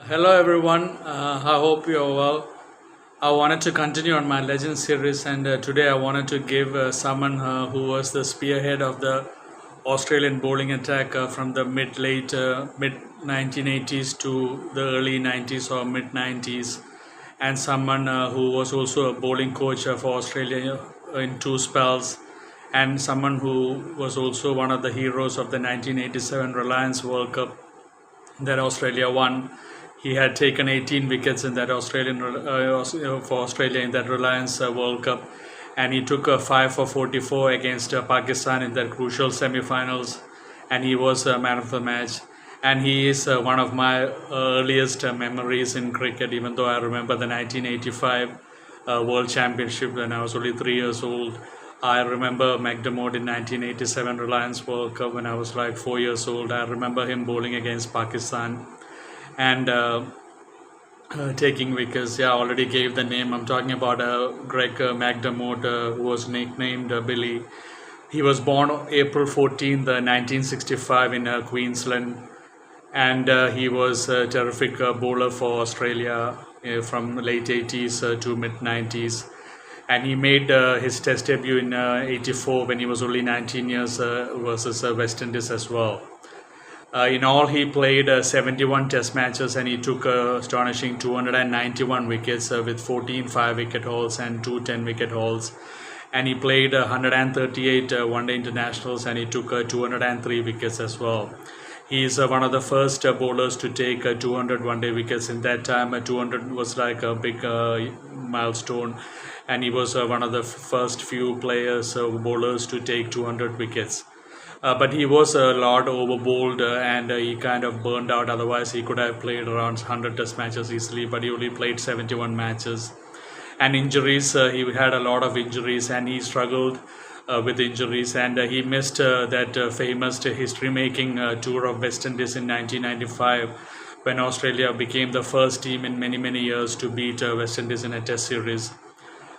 Hello everyone, I hope you are well. I wanted to continue on my legend series, and today I wanted to give someone who was the spearhead of the Australian bowling attack from the mid 1980s to the early 90s or mid 90s, and someone who was also a bowling coach for Australia in two spells, and someone who was also one of the heroes of the 1987 Reliance World Cup that Australia won. He had taken 18 wickets in that for Australia in that Reliance World Cup, and he took a 5 for 44 against Pakistan in that crucial semi-finals, and he was a man of the match. And he is one of my earliest memories in cricket, even though I remember the 1985 World Championship when I was only 3 years old. I remember McDermott in 1987 Reliance World Cup when I was like 4 years old. I remember him bowling against Pakistan and taking wickets. Yeah, I already gave the name. I'm talking about Greg McDermott, who was nicknamed Billy. He was born April 14th, 1965 in Queensland, and he was a terrific bowler for Australia from late 80s to mid 90s. And he made his test debut in 84 when he was only 19 years versus West Indies as well. In all, he played 71 test matches, and he took astonishing 291 wickets with 14 5-wicket hauls and 2 10-wicket hauls. And he played 138 one-day internationals, and he took 203 wickets as well. He is one of the first bowlers to take 200 one-day wickets. In that time, 200 was like a big milestone, and he was one of the first few players, bowlers to take 200 wickets. But he was a lot overbowled and he kind of burned out. Otherwise, he could have played around 100 test matches easily, but he only played 71 matches. And injuries, he had a lot of injuries, and he struggled with injuries, and he missed that famous history-making tour of West Indies in 1995, when Australia became the first team in many years to beat West Indies in a test series,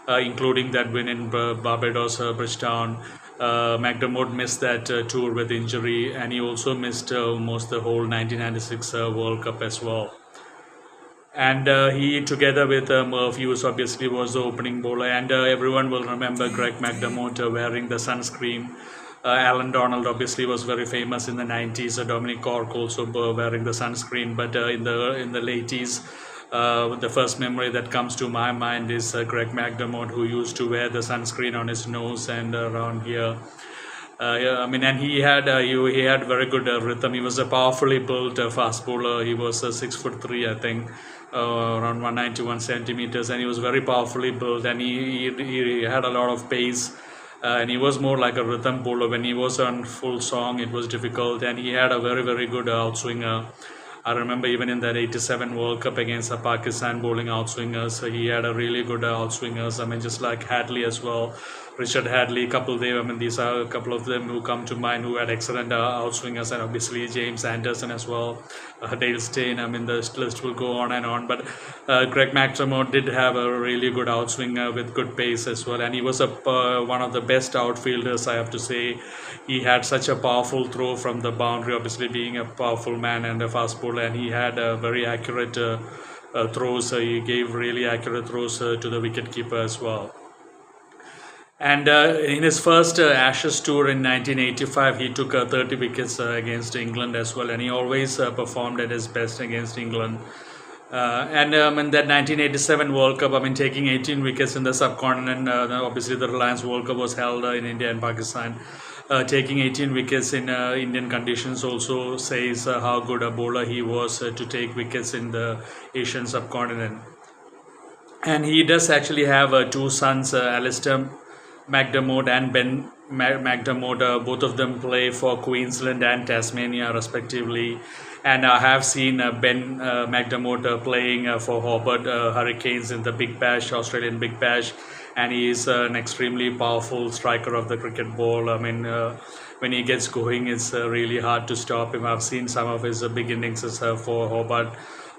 including that win in Barbados, Bridgetown. McDermott missed that tour with injury, and he also missed almost the whole 1996 World Cup as well. And he, together with Murphy, who obviously was the opening bowler, and everyone will remember Greg McDermott wearing the sunscreen. Alan Donald obviously was very famous in the 90s. Dominic Cork also wearing the sunscreen, but in the late 80s, the first memory that comes to my mind is Greg McDermott, who used to wear the sunscreen on his nose and around here. Yeah, I mean, and he had very good rhythm. He was a powerfully built fast bowler. He was 6'3", I think, around 191 centimeters, and he was very powerfully built, and he had a lot of pace. And he was more like a rhythm bowler. When he was on full song, it was difficult, and he had a very good outswinger. I remember even in that 87 World Cup against Pakistan, bowling outswingers, he had a really good outswingers. I mean, just like Hadley as well, Richard Hadley, these are a couple of them who come to mind who had excellent outswingers, and obviously James Anderson as well, Dale Steyn. I mean, the list will go on and on. But Greg McDermott did have a really good outswinger with good pace as well, and he was one of the best outfielders, I have to say. He had such a powerful throw from the boundary, obviously being a powerful man and a fast bowler, and he had very accurate throws. He gave really accurate throws to the wicketkeeper as well. And in his first Ashes tour in 1985, he took 30 wickets against England as well, and he always performed at his best against England. And in that 1987 World Cup, taking 18 wickets in the subcontinent, obviously the Reliance World Cup was held in India and Pakistan. Taking 18 wickets in Indian conditions also says how good a bowler he was to take wickets in the Asian subcontinent. And he does actually have two sons, Alistair McDermott and Ben McDermott. Both of them play for Queensland and Tasmania respectively, and I have seen Ben McDermott playing for Hobart Hurricanes in the Big Bash, Australian Big Bash, and he is an extremely powerful striker of the cricket ball. I mean, when he gets going, it's really hard to stop him. I've seen some of his big innings for Hobart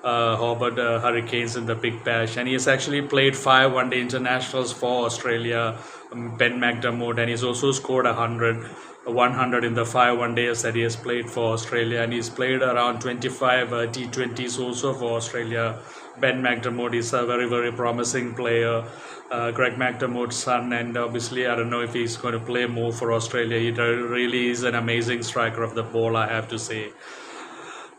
Hobart Hurricanes in the Big Bash, and he has actually played 5 one-day internationals for Australia. Ben McDermott, and he's also scored 100 in the 5 1 days that he has played for Australia, and he's played around 25 T20s also for Australia. Ben McDermott is a very promising player. Greg McDermott's son, and obviously I don't know if he's going to play more for Australia. He really is an amazing striker of the ball, I have to say.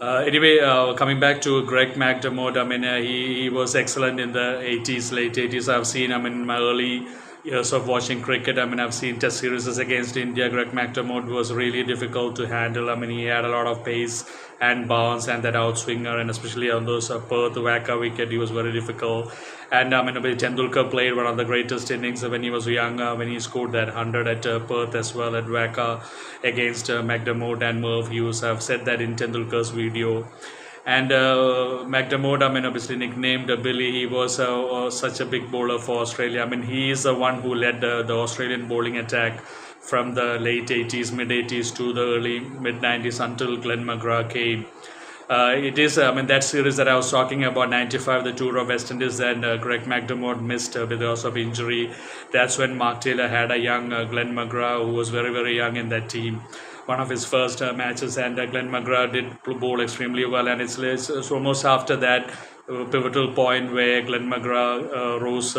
Anyway, coming back to Greg McDermott, I mean, he was excellent in the 80s, late 80s. I've seen, I mean, in my early years of watching cricket, I mean, I've seen test series against India. Greg McDermott was really difficult to handle. I mean, he had a lot of pace and bounce and that outswinger, and especially on those Perth Wacker wicket, he was very difficult. And I mean, Tendulkar played one of the greatest innings when he was young, when he scored that 100 at Perth as well at Wacker against McDermott and Merv Hughes. I've said that in Tendulkar's video. And McDermott, I mean, obviously nicknamed Billy, he was such a big bowler for Australia. I mean, he is the one who led the Australian bowling attack from the late 80s, mid 80s to the early mid 90s until Glenn McGrath came. It is, I mean, that series that I was talking about, 95, the tour of West Indies, and Greg McDermott missed because of injury. That's when Mark Taylor had a young Glenn McGrath, who was very young in that team. One of his first matches, and Glenn McGrath did bowl extremely well, and it's almost after that pivotal point where Glenn McGrath rose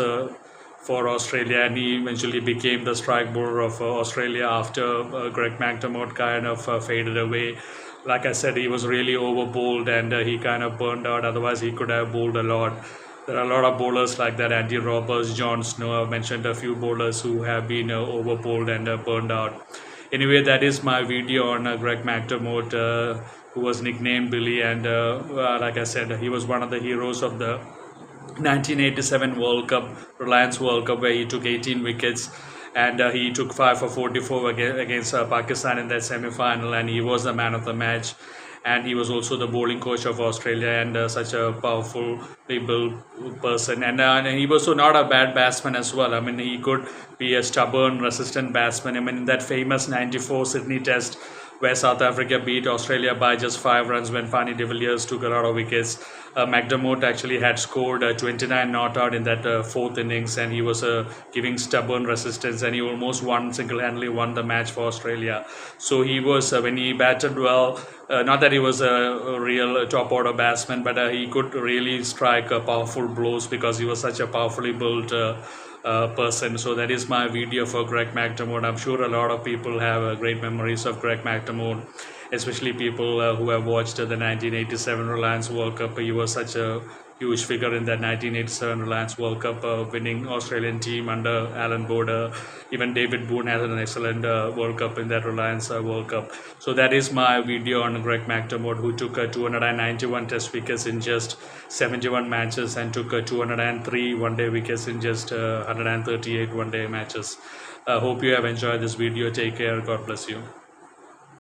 for Australia, and he eventually became the strike bowler of Australia after Greg McDermott kind of faded away. Like I said, he was really over bowled, and he kind of burned out. Otherwise, he could have bowled a lot. There are a lot of bowlers like that, Andy Roberts, John Snow. I've mentioned a few bowlers who have been over bowled and burned out. Anyway, that is my video on Greg McDermott, who was nicknamed Billy, and like I said, he was one of the heroes of the 1987 World Cup, Reliance World Cup, where he took 18 wickets, and he took 5 for 44 against Pakistan in that semi-final, and he was the man of the match. And he was also the bowling coach of Australia, and such a powerful built person. And he was also not a bad batsman as well. I mean, he could be a stubborn, resistant batsman. I mean, in that famous 94 Sydney Test, where South Africa beat Australia by just 5 runs when Fanny de Villiers took a lot of wickets, McDermott actually had scored 29 not out in that 4th innings, and he was giving stubborn resistance, and he almost single-handedly won the match for Australia. So he was, when he batted well, not that he was a real top-order batsman, but he could really strike powerful blows because he was such a powerfully built person. So that is my video for Greg McDermott. I'm sure a lot of people have great memories of Greg McDermott, especially people who have watched the 1987 Reliance World Cup. He was such a huge figure in that 1987 Reliance World Cup, winning Australian team under Alan Border. Even David Boone had an excellent World Cup in that Reliance World Cup. So that is my video on Greg McDermott, who took 291 test wickets in just 71 matches, and took 203 one-day wickets in just 138 one-day matches. Hope you have enjoyed this video. Take care. God bless you.